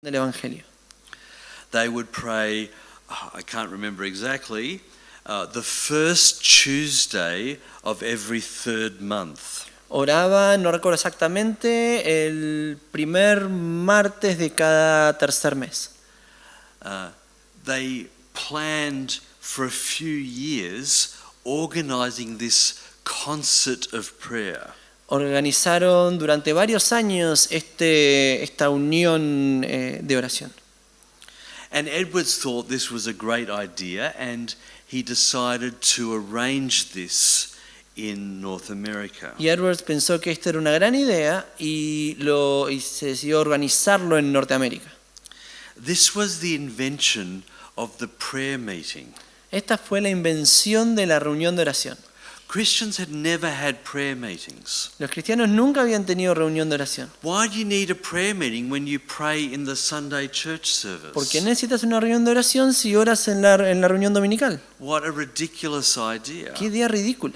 del Evangelio. They would pray, I can't remember exactly, the first Tuesday of every third month. Oraban, no recuerdo exactamente, el primer martes de cada tercer mes. They planned for a few years organizing this concert of prayer. Organizaron durante varios años esta unión de oración. And Edwards thought this was a great idea, and he decided to arrange this in North America. Y Edwards pensó que esta era una gran idea y se decidió organizarlo en Norteamérica. This was the invention of the prayer meeting. Esta fue la invención de la reunión de oración. Christians had never had prayer meetings. Los cristianos nunca habían tenido reunión de oración. Why do you need a prayer meeting when you pray in the Sunday church service? ¿Por qué necesitas una reunión de oración si oras en la reunión dominical? What a ridiculous idea. Qué idea ridícula.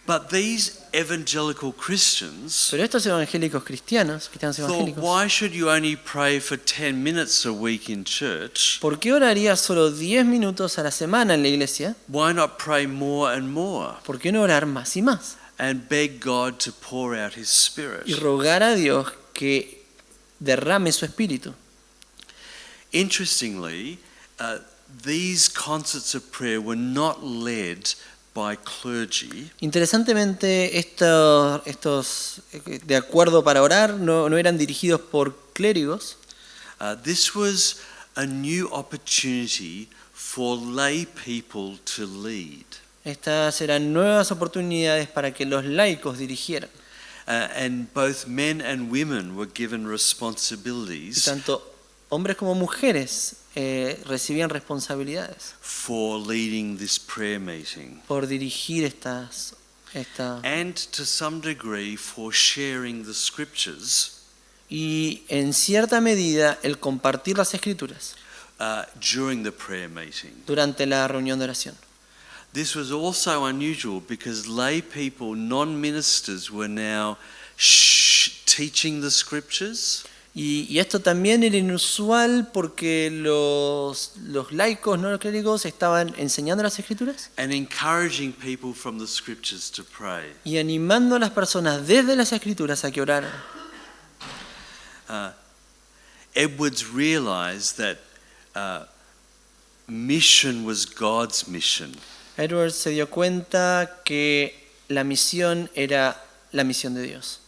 But these evangelical Christians Pero estos evangélicos cristianos thought, evangélicos, why should you only pray for 10 minutes a week in church? ¿por qué orarías solo 10 minutos a la semana en la iglesia? Why not pray more and more ¿Por qué no orar más y más? and beg God to pour out His Y Spirit? rogar a Dios que derrame su espíritu. Interestingly, these concerts of prayer were not led by clergy. Interesantemente, estos de acuerdo para orar no eran dirigidos por clérigos. This was a new opportunity for lay people to lead. Estas eran nuevas oportunidades para que los laicos dirigieran. And both men and women were given Y responsibilities tanto hombres como mujeres recibían responsabilidades for leading this prayer meeting. por dirigir And to some degree for sharing the scriptures y en cierta medida el compartir las escrituras during the prayer meeting. durante la reunión de oración. This was also unusual because lay people, non-ministers, were now teaching the scriptures. Y esto también era inusual porque los laicos, no los clérigos, estaban enseñando las escrituras And encouraging people from the scriptures to pray. y animando a las personas desde las escrituras a que oraran. Edwards realized that mission was God's mission. Edwards se dio cuenta que la misión era la misión de Dios.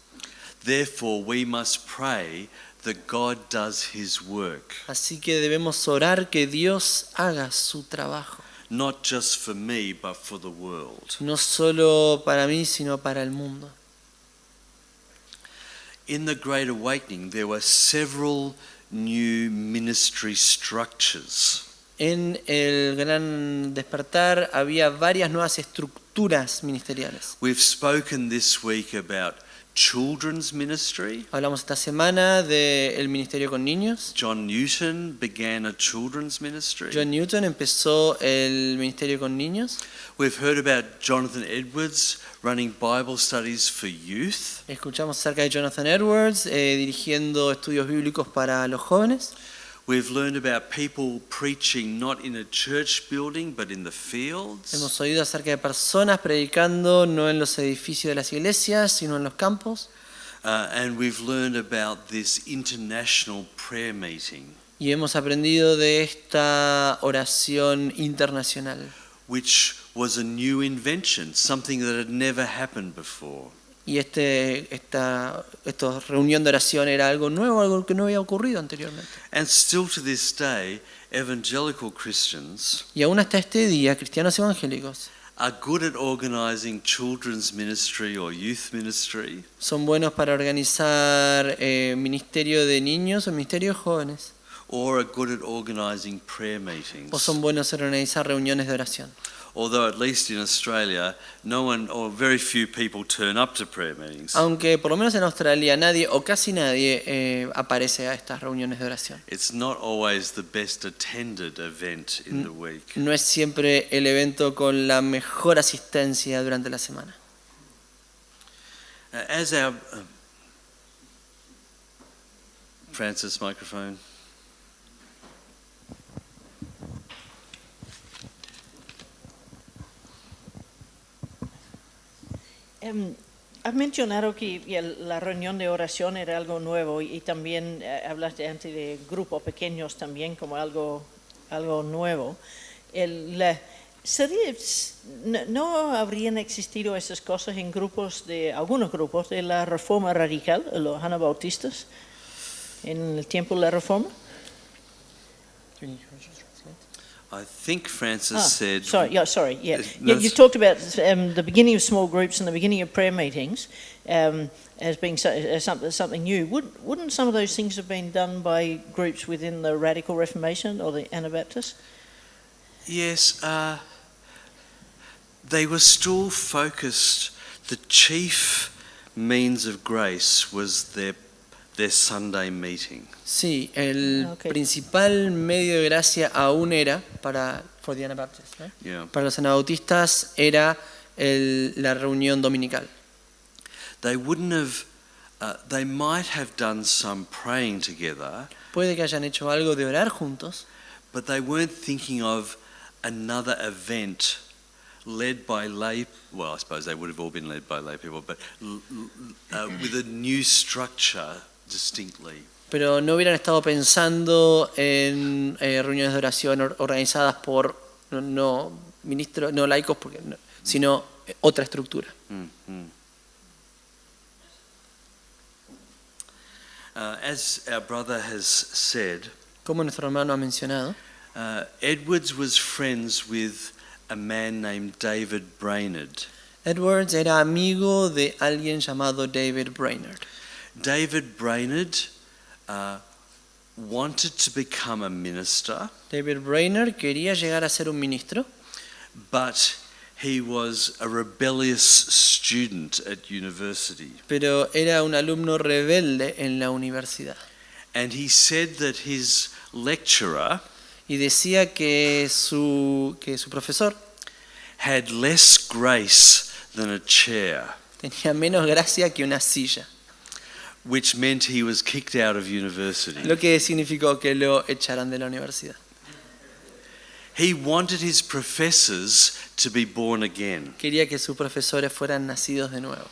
Therefore, we must pray that God does His work, Así que debemos orar que Dios haga su trabajo, not just for me, but for the world. no solo para mí, sino para el mundo. In the Great Awakening, there were several new ministry structures. En el Gran Despertar había varias nuevas estructuras ministeriales. We've spoken this week about children's ministry. Hablamos esta semana del ministerio con niños. John Newton began a children's ministry. John Newton empezó el ministerio con niños. We've heard about Jonathan Edwards running Bible studies for youth. Escuchamos acerca de Jonathan Edwards dirigiendo estudios bíblicos para los jóvenes. We've learned about people preaching not in a church building but in the fields. Hemos oído acerca de personas predicando no en los edificios de las iglesias, sino en los campos. And we've learned about this international prayer meeting, Y hemos aprendido de esta oración internacional. which was a new invention, something that had never happened before. Y esta reunión de oración era algo nuevo, algo que no había ocurrido anteriormente. And still to this day, evangelical Christians Y aún hasta este día, cristianos evangélicos are good at organizing children's ministry or youth ministry, son buenos para organizar ministerio de niños o ministerio de jóvenes, or are good at organizing prayer o meetings. son buenos en organizar reuniones de oración. Although at least in Australia, no one or very few people turn up to prayer meetings. Aunque por lo menos en Australia nadie o casi nadie aparece a estas reuniones de oración. It's not always the best attended event in the week. No es siempre el evento con la mejor asistencia durante la semana. As our Francis, microphone. Has mencionado que la reunión de oración era algo nuevo y también hablaste antes de grupos pequeños también como algo nuevo. ¿No habrían existido esas cosas en algunos grupos de la Reforma Radical, los anabautistas, en el tiempo de la Reforma? I think Francis said... Sorry. Yeah. No, You talked about the beginning of small groups and the beginning of prayer meetings as being something new. Wouldn't some of those things have been done by groups within the Radical Reformation or the Anabaptists? Yes, they were still focused. The chief means of grace was their Sunday meeting. Sí, el principal medio de gracia aún era for the Anabaptists, right? Yeah. Para los anabautistas era la reunión dominical. They wouldn't have. They might have done some praying together. Puede que hayan hecho algo de orar juntos, But they weren't thinking of another event led by lay. Well, I suppose they would have all been led by lay people, but with a new structure distinctly. pero no hubieran estado pensando en reuniones de oración organizadas por no ministros, no laicos, sino otra estructura. Mm-hmm. As our brother has said, Como nuestro hermano ha mencionado, Edwards was friends with a man named David Brainerd. Edwards era amigo de alguien llamado David Brainerd. David Brainerd wanted to become a minister, David Brainerd quería llegar a ser un ministro, but he was a rebellious student at university. pero era un alumno rebelde en la universidad. And he said that his lecturer Y decía que su profesor had less grace than a chair, tenía menos gracia que una silla, which meant he was kicked out of university. lo que significó que lo echaran de la universidad. He wanted his professors to be born again. Quería que sus profesores fueran nacidos de nuevo.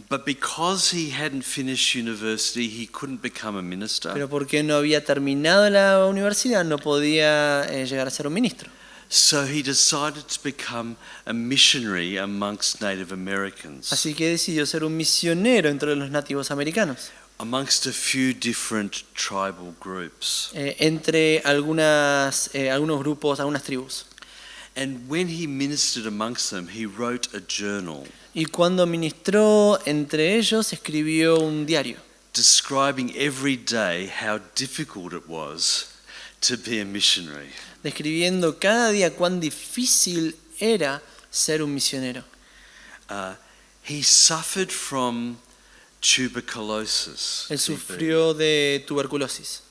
But because he hadn't finished university, he couldn't become a minister. Pero porque no había terminado la universidad, no podía llegar a ser un ministro. So he decided to become a missionary amongst Native Americans, Así que decidió ser un misionero entre los nativos americanos, amongst a few different tribal groups. entre algunos grupos, algunas tribus. And when he ministered amongst them, he wrote a journal Y cuando ministró entre ellos, escribió un diario, describing every day how difficult it was to be a missionary. describiendo cada día cuán difícil era ser un misionero. He suffered from tuberculosis. Él TB. sufrió de tuberculosis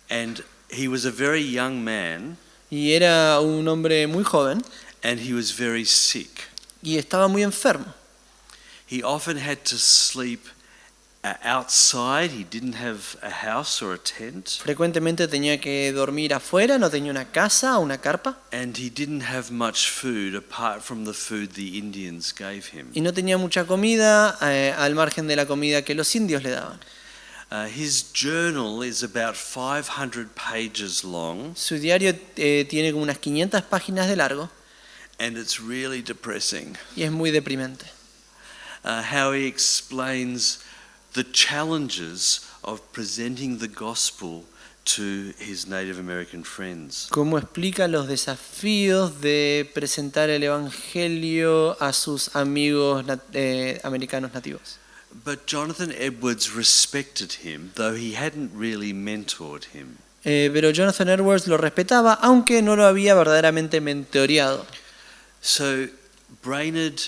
And he was a very young man, y era un hombre muy joven and he was very sick. y estaba muy enfermo. He often had to sleep outside. He didn't have a house or a tent, Frecuentemente tenía que dormir afuera, no tenía una casa o una carpa and he didn't have much food apart from the food the Indians gave him. y no tenía mucha comida al margen de la comida que los indios le daban. His journal is about 500 pages long, Su diario tiene como unas 500 páginas de largo and it's really depressing. y es muy deprimente. How he explains the challenges of presenting the gospel to his Native American friends. Cómo explica los desafíos de presentar el evangelio a sus amigos americanos nativos. But Jonathan Edwards respected him, though he hadn't really mentored him. Pero Jonathan Edwards lo respetaba, aunque no lo había verdaderamente mentoreado. So Brainerd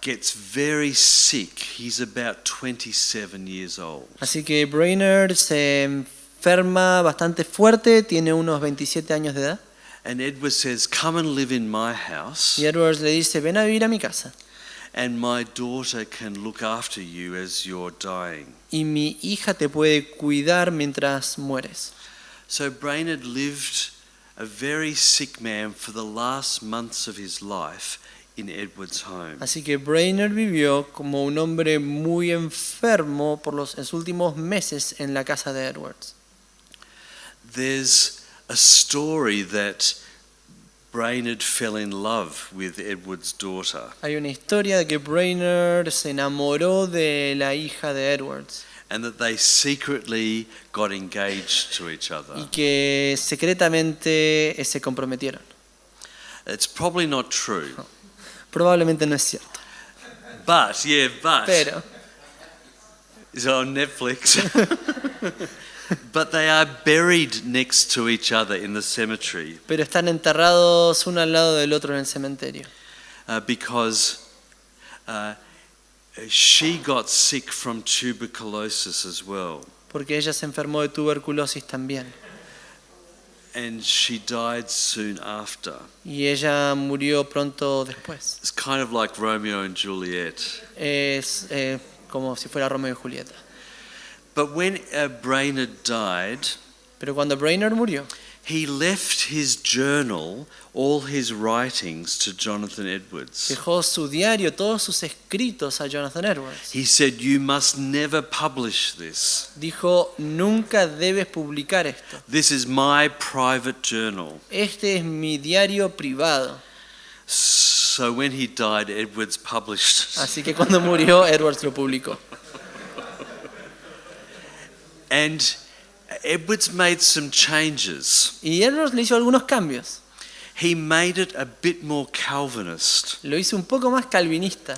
gets very sick. He's about 27 years old. Así que Brainerd se enferma bastante fuerte, tiene unos 27 años de edad. And Edwards says, "Come and live in my house, Y Edwards le dice, ven a vivir a mi casa. and my daughter can look after you as you're dying. Y mi hija te puede cuidar mientras mueres. So Brainerd lived a very sick man for the last months of his life in Edward's home. Así que Brainerd vivió como un hombre muy enfermo por en sus últimos meses en la casa de Edwards. There's a story that Brainerd fell in love with Edward's daughter, Hay una historia de que Brainerd se enamoró de la hija de Edwards and that they secretly got engaged to each y other. que secretamente se comprometieron. It's probably not true, Probablemente no es cierto, but pero it's on Netflix. But they are buried next to each other in the cemetery están enterrados uno al lado del otro en el cementerio. because she got sick from tuberculosis as well, Porque ella se enfermó de tuberculosis también. and she died soon after. Y ella murió pronto después. It's kind of like Romeo and Juliet. Es como si fuera Romeo y Julieta. But when Brainerd died, Pero cuando Brainerd murió, he left his journal, all his writings, to Jonathan Edwards. dejó su diario, todos sus escritos a Jonathan Edwards. He said, "You must never publish this. Dijo, nunca debes publicar esto. This is my private journal." Este es mi diario privado. So when he died, Edwards published it. Así que cuando murió, Edwards lo publicó. And Edwards made some changes. Y Edwards le hizo algunos cambios. He made it a bit more Calvinist Lo hizo un poco más calvinista.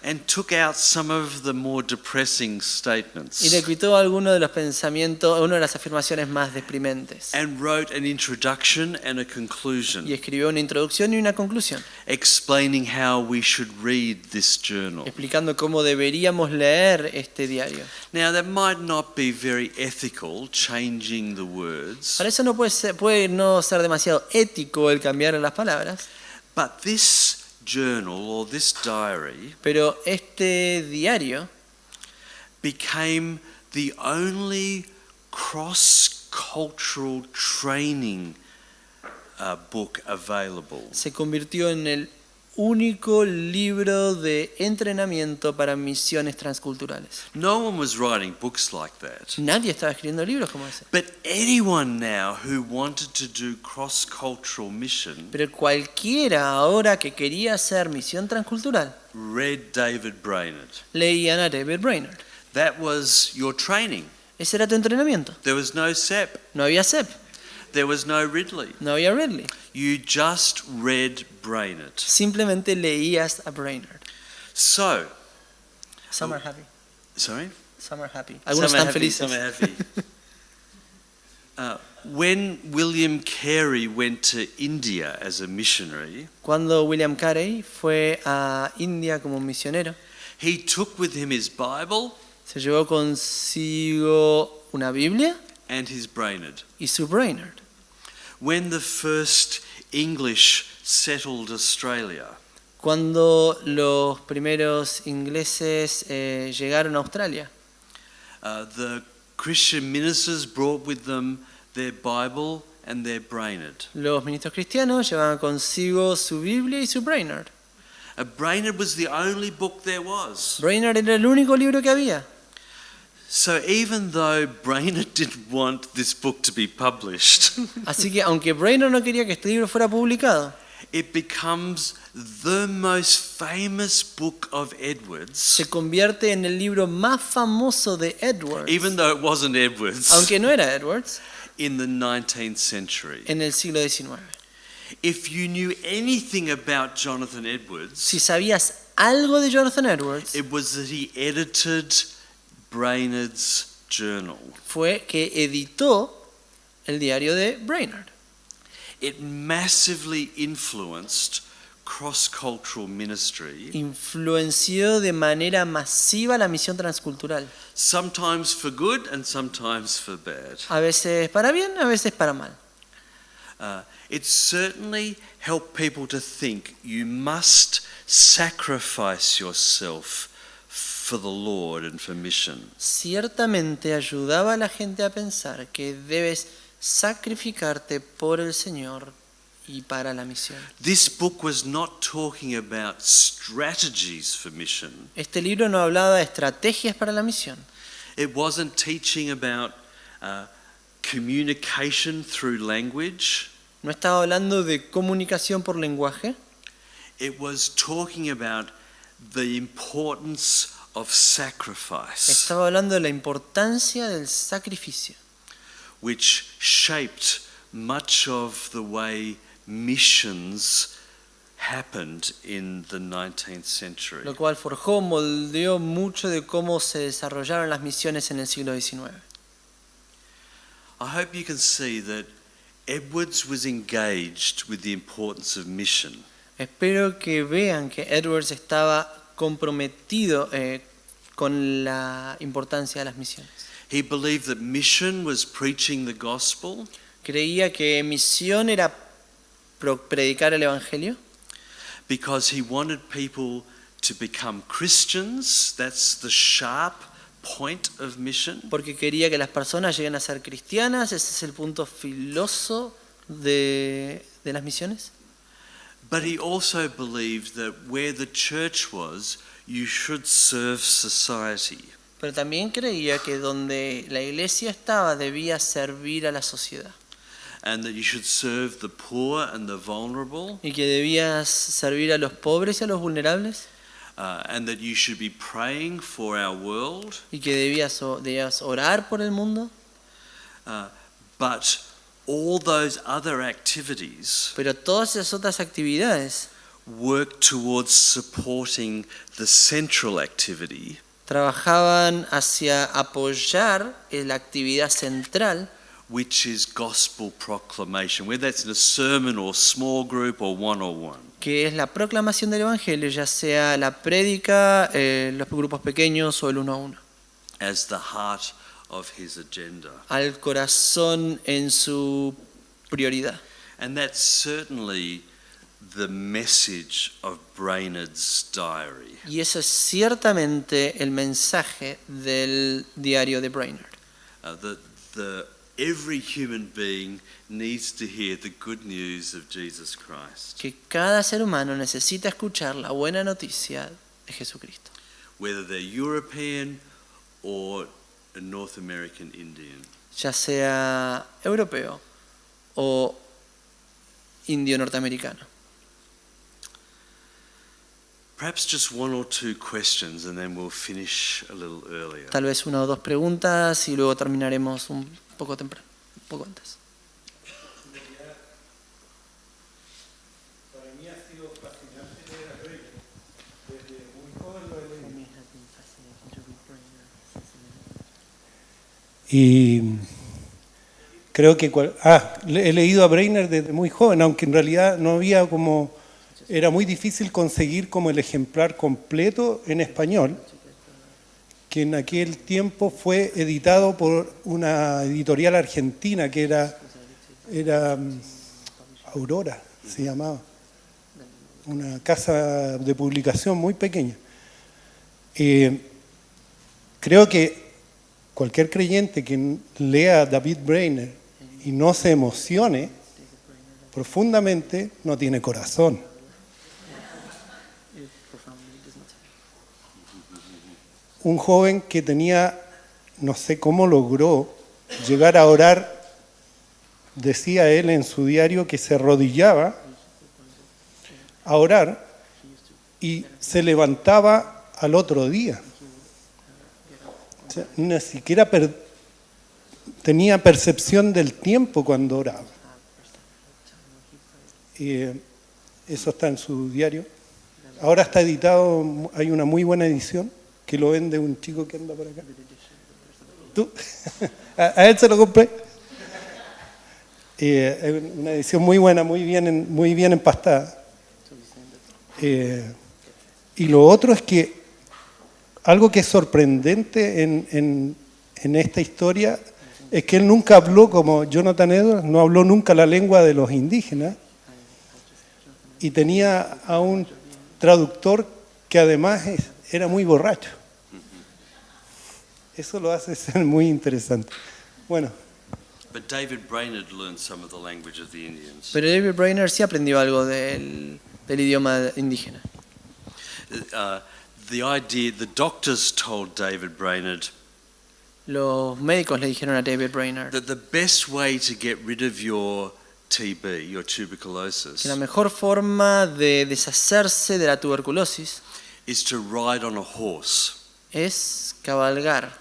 and took out some of the more depressing Y le statements quitó algunos de los pensamientos, una de las afirmaciones más deprimentes. and wrote an introduction and a conclusion Y escribió una introducción y una conclusión, explaining how we should read this journal. explicando cómo deberíamos leer este diario. Now that might not be very ethical, changing the words, Para eso no puede no ser demasiado ético el cambiar las palabras, but this journal or this diary pero este diario became the only cross-cultural training book available. se convirtió en el único libro de entrenamiento para misiones transculturales. No one was writing books like that. Nadie estaba escribiendo libros como ese. But anyone now who wanted to do cross-cultural mission Pero cualquiera ahora que quería hacer misión transcultural, read David Brainerd. leían a David Brainerd. That was your training. Ese era tu entrenamiento. There was no Sepp. No había Sepp, There was no Ridley. no había Ridley. You just read Brainerd. Simplemente leías a Brainerd. So, Some are happy. sorry? Some are happy. Algunos Some are están happy, felices. some are happy. When William Carey went to India as a missionary, Cuando William Carey fue a India como misionero, he took with him his Bible se llevó consigo una Biblia and his Brainerd. y su Brainerd. When the first English settled Australia, Cuando los primeros ingleses llegaron a Australia, the Christian ministers brought with them their Bible and their Brainerd. los ministros cristianos llevaban consigo su Biblia y su Brainerd. Brainerd was the only book there was. Brainerd era el único libro que había. So even though Brainerd didn't want this book to be published, Así que aunque Brainerd no quería que este libro fuera publicado, it becomes the most famous book of Edwards, se convierte en el libro más famoso de Edwards, even though it wasn't Edwards, aunque no era Edwards, in the 19th century. en el siglo XIX. If you knew anything about Jonathan Edwards, Si sabías algo de Jonathan Edwards, it was that he edited Brainerd's journal. fue que editó el diario de Brainerd. It massively influenced cross-cultural ministry, Influenció de manera masiva la misión transcultural. sometimes for good and sometimes for bad. A veces para bien, a veces para mal. It certainly helped people to think you must sacrifice yourself for the Lord and for mission. Ciertamente ayudaba a la gente a pensar que debes sacrificarte por el Señor y para la misión. This book was not talking about strategies for mission. Este libro no hablaba de estrategias para la misión. It wasn't teaching about communication through language. No estaba hablando de comunicación por lenguaje. It was talking about the importance of sacrifice, Estaba hablando de la importancia del sacrificio, which shaped much of the way missions happened in the 19th century. lo cual forjó, moldeó mucho de cómo se desarrollaron las misiones en el siglo XIX. I hope you can see that Edwards was engaged with the importance of mission. Espero que vean que Edwards estaba comprometido con la importancia de las misiones. He believed that mission was preaching the gospel. Creía que misión era predicar el Evangelio, Because he wanted people to become Christians. That's the sharp point of mission. porque quería que las personas lleguen a ser cristianas. Ese es el punto filoso de las misiones. But he also believed that where the church was, you should serve society. Pero también creía que donde la iglesia estaba debía servir a la sociedad And that you should serve the poor and the vulnerable. y que debías servir a los pobres y a los vulnerables And that you should be praying for our world. y que debías orar por el mundo. But all those other activities Pero todas esas otras actividades work towards supporting the central activity, trabajaban hacia apoyar la actividad central, which is gospel proclamation, whether that's in a sermon or small group or one-on-one. que es la proclamación del Evangelio, ya sea la prédica, los grupos pequeños o el uno a uno, As the heart of his agenda. al corazón en su prioridad. And that's certainly the message of Brainerd's diary. Y eso es ciertamente el mensaje del diario de Brainerd. Every human being needs to hear the good news of Jesus Christ. Que cada ser humano necesita escuchar la buena noticia de Jesucristo. Whether they're European or a North American Indian. Ya sea europeo o indio norteamericano. Perhaps just one or two questions and then we'll finish a little earlier. Tal vez una o dos preguntas y luego terminaremos un poco temprano, un poco antes. Para mí ha sido fascinante leer a Rhys. Desde muy joven lo he leído. Y creo que he leído a Brainerd desde muy joven, aunque en realidad no había era muy difícil conseguir como el ejemplar completo en español, que en aquel tiempo fue editado por una editorial argentina que era Aurora, se llamaba, una casa de publicación muy pequeña. Creo que cualquier creyente que lea a David Brainerd y no se emocione profundamente no tiene corazón. Un joven que tenía, no sé cómo logró llegar a orar, decía él en su diario que se arrodillaba a orar y se levantaba al otro día. O sea, ni siquiera tenía percepción del tiempo cuando oraba. Eso está en su diario. Ahora está editado, hay una muy buena edición que lo vende un chico que anda por acá. ¿Tú? A él se lo compré. Es una edición muy buena, muy bien empastada. Y lo otro es que algo que es sorprendente en esta historia es que él nunca habló como Jonathan Edwards, no habló nunca la lengua de los indígenas y tenía a un traductor que además era muy borracho. Eso lo hace ser muy interesante. Bueno. But David Brainerd learned some of the language of the Indians. Pero David Brainerd sí aprendió algo del idioma indígena. The doctors told David Brainerd Los médicos le dijeron a David Brainerd that the best way to get rid of your TB, your tuberculosis, que la mejor forma de deshacerse de la tuberculosis is to ride on a horse. es cabalgar.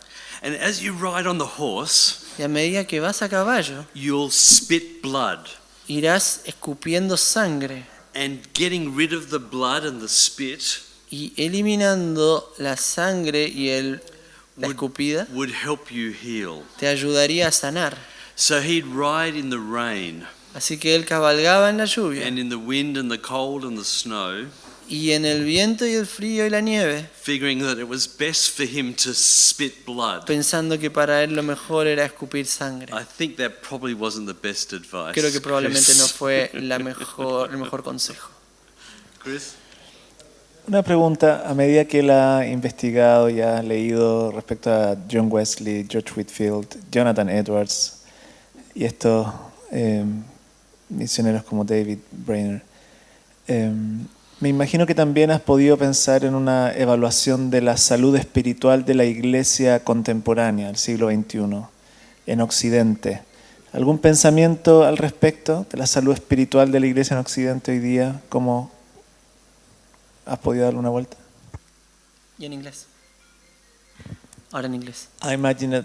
And as you ride on the horse, Y a medida que vas a caballo, you'll spit blood. irás escupiendo sangre And getting rid of the blood and the spit y eliminando la sangre y la escupida would help you heal. te ayudaría a sanar. So he'd ride in the rain Así que él cabalgaba en la lluvia and in the wind and the cold and the snow, y en el viento y el frío y la nieve, figuring that it was best for him to spit blood. pensando que para él lo mejor era escupir sangre. I think that probably wasn't the best advice. Creo que probablemente Chris. no fue el mejor consejo. Chris? Una pregunta, a medida que él ha investigado y ha leído respecto a John Wesley, George Whitefield, Jonathan Edwards y estos misioneros como David Brainerd, me imagino que también has podido pensar en una evaluación de la salud espiritual de la iglesia contemporánea del siglo XXI en Occidente. ¿Algún pensamiento al respecto de la salud espiritual de la iglesia en Occidente hoy día? ¿Cómo has podido darle una vuelta? Y en inglés. Ahora en inglés. I imagine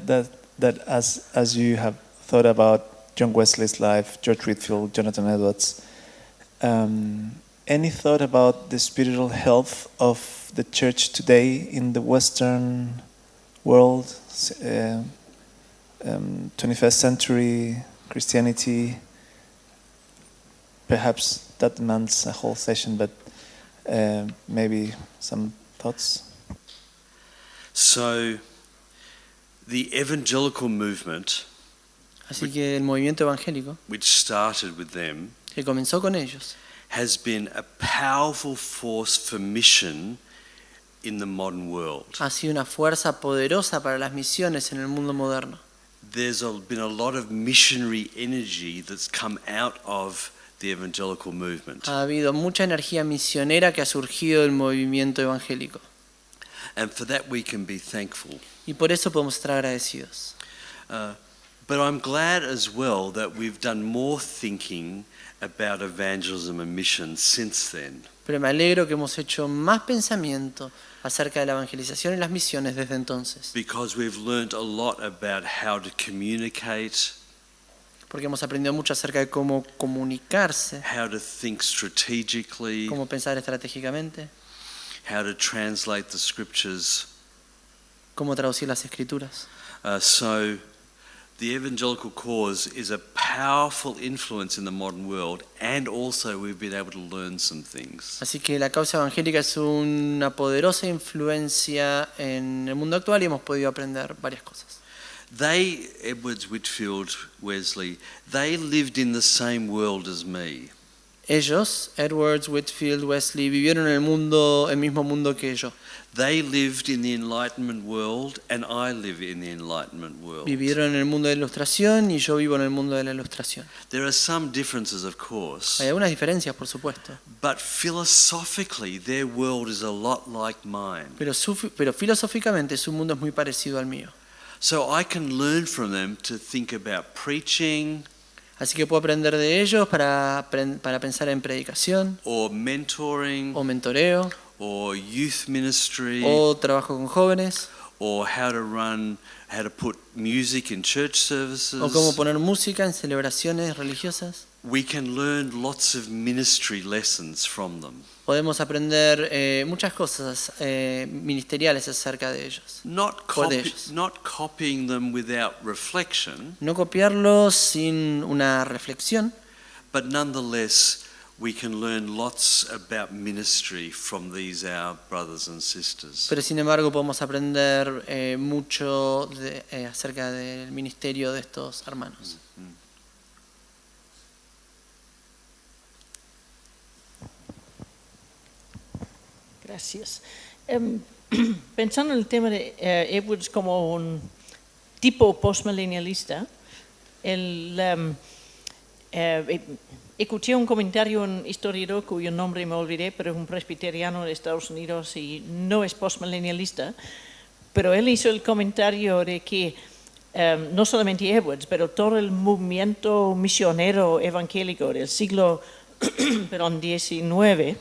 that as you have thought about John Wesley's life, George Whitefield, Jonathan Edwards, any thought about the spiritual health of the church today in the Western world, 21st century Christianity? Perhaps that demands a whole session, but maybe some thoughts? So, the evangelical movement, Así que el movimiento evangélico, which started with them, que comenzó con ellos, has been a powerful force for mission in the modern world. ha sido una fuerza poderosa para las misiones en el mundo moderno. There's been a lot of missionary energy that's come out of the evangelical movement. Ha habido mucha energía misionera que ha surgido del movimiento evangélico. And for that we can be thankful. Y por eso podemos estar agradecidos. But I'm glad as well that we've done more thinking about evangelism and mission since then. Pero me alegro que hemos hecho más pensamiento acerca de la evangelización y las misiones desde entonces. Because we've learned a lot about how to communicate, Porque hemos aprendido mucho acerca de cómo comunicarse, how to think strategically, cómo pensar estratégicamente, how to translate the scriptures. cómo traducir las escrituras. So the evangelical cause is a powerful influence in the modern world, and also we've been able to learn some things. Así que la causa evangélica es una poderosa influencia en el mundo actual y hemos podido aprender varias cosas. They, Edwards, Whitefield, Wesley, they lived in the same world as me. Ellos, Edwards, Whitefield, Wesley, vivieron en el mismo mundo que yo. They lived in the Enlightenment world, and I live in the Enlightenment world. Vivieron en el mundo de la ilustración y yo vivo en el mundo de la ilustración. There are some differences, of course, Hay algunas diferencias, por supuesto, but philosophically, their world is a lot like mine. pero filosóficamente su mundo es muy parecido al mío. So I can learn from them to think about preaching, Así que puedo aprender de ellos para pensar en predicación, or mentoring, o mentoreo, or youth ministry, o trabajo con jóvenes, or how to put music in church services. o cómo poner música en celebraciones religiosas. We can learn lots of ministry lessons from them. Podemos aprender muchas cosas ministeriales acerca de ellos. Not copying them without reflection, No copiarlos sin una reflexión, but nonetheless we can learn lots about ministry from these our brothers and sisters. Pero sin embargo podemos aprender mucho acerca del ministerio de estos hermanos. Gracias. Pensando en el tema de Edwards como un tipo postmilenialista, escuché un comentario en un historiador cuyo nombre me olvidé, pero es un presbiteriano de Estados Unidos y no es postmilenialista, pero él hizo el comentario de que no solamente Edwards, pero todo el movimiento misionero evangélico del siglo XIX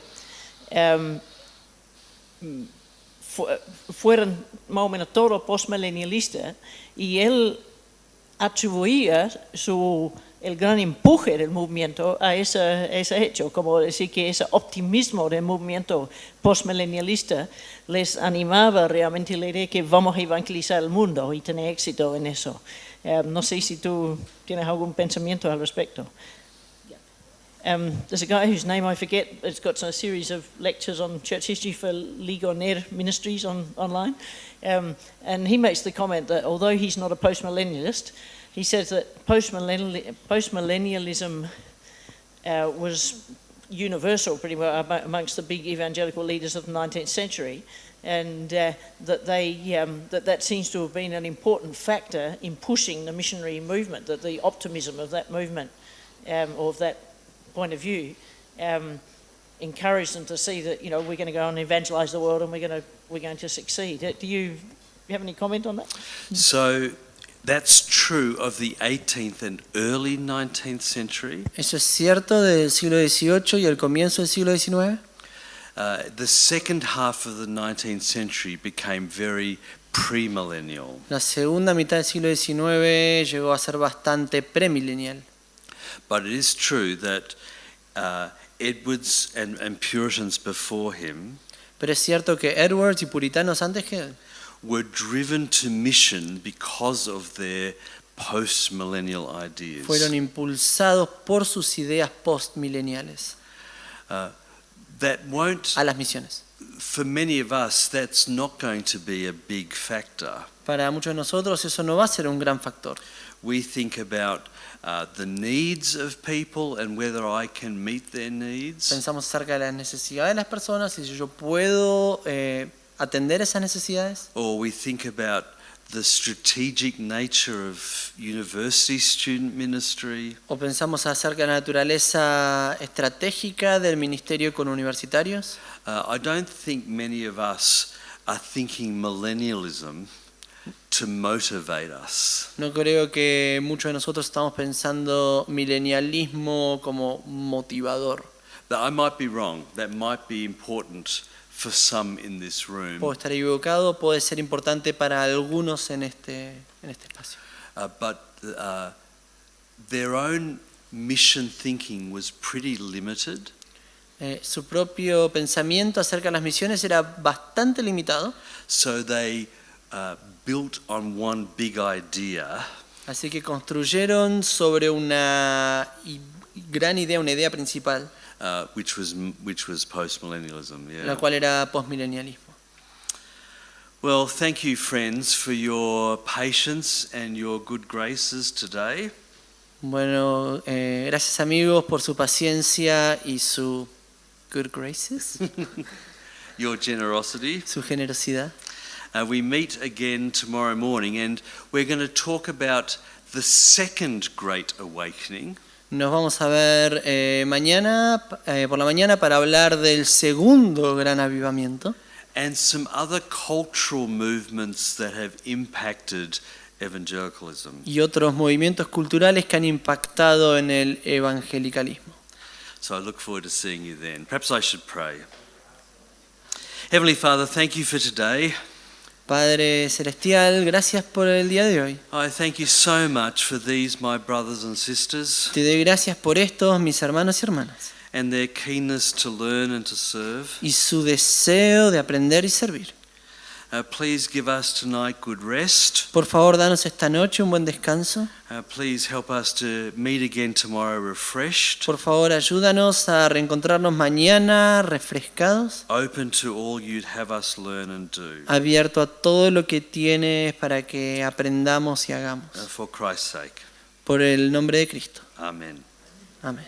fueron más o menos todo postmilenialista, y él atribuía el gran empuje del movimiento a ese hecho, como decir que ese optimismo del movimiento postmilenialista les animaba realmente la idea que vamos a evangelizar el mundo y tener éxito en eso. No sé si tú tienes algún pensamiento al respecto. There's a guy whose name I forget. It's got a series of lectures on church history for Ligonier Ministries online. And he makes the comment that although he's not a postmillennialist, he says that postmillennialism was universal pretty well amongst the big evangelical leaders of the 19th century, and that seems to have been an important factor in pushing the missionary movement, that the optimism of that movement or of that point of view encouraged them to see that, you know, we're going to go and evangelize the world and we're going to succeed. Do you have any comment on that? So that's true of the 18th and early 19th century. ¿Eso es cierto del siglo XVIII y el comienzo del siglo XIX? The second half of the 19th century became very premillennial. La segunda mitad del siglo XIX llegó a ser bastante premilenial. But it is true that Edwards and Puritans before him Pero es cierto que Edwards y puritanos antes que él were driven to mission because of their post-millennial ideas. fueron impulsados por sus ideas postmileniales That won't, a las misiones. for many of us, that's not going to be a big factor. Para muchos de nosotros eso no va a ser un gran factor. We think about the needs of people and whether I can meet their needs. Pensamos acerca de las necesidades de las personas y si yo puedo atender esas necesidades. Or we think about the strategic nature of university student ministry. O pensamos acerca de la naturaleza estratégica del ministerio con universitarios. I don't think many of us are thinking millennialism to motivate us. No creo que muchos de nosotros estamos pensando milenialismo como motivador. That I might be wrong. That might be important for some in this room. Puedo estar equivocado, puede ser importante para algunos en este espacio. But their own mission thinking was pretty limited. Su propio pensamiento acerca de las misiones era bastante limitado. So they built on one big idea. Así que construyeron sobre una gran idea, una idea principal, Which was postmillennialism. Yeah. la cual era postmilenialismo. Well, thank you, friends, for your patience and your good graces today. Bueno, gracias amigos por su paciencia y su good graces, Your generosity. su generosidad. We meet again tomorrow morning, and we're going to talk about the second Great Awakening. Nos vamos a ver mañana por la mañana para hablar del segundo gran avivamiento And some other cultural movements that have impacted evangelicalism. y otros movimientos culturales que han impactado en el evangelicalismo. So I look forward to seeing you then. Perhaps I should pray. Heavenly Father, thank you for today. Padre Celestial, gracias por el día de hoy. I thank you so much for these, my brothers and sisters, Te doy gracias por estos, mis hermanos y hermanas, and their keenness to learn and to serve. y su deseo de aprender y servir. Please give us tonight good rest. Por favor, danos esta noche un buen descanso. Please help us to meet again tomorrow refreshed. Por favor, ayúdanos a reencontrarnos mañana refrescados, Open to all you'd have us learn and do. abierto a todo lo que tienes para que aprendamos y hagamos. For Christ's sake. Por el nombre de Cristo. Amen. Amén.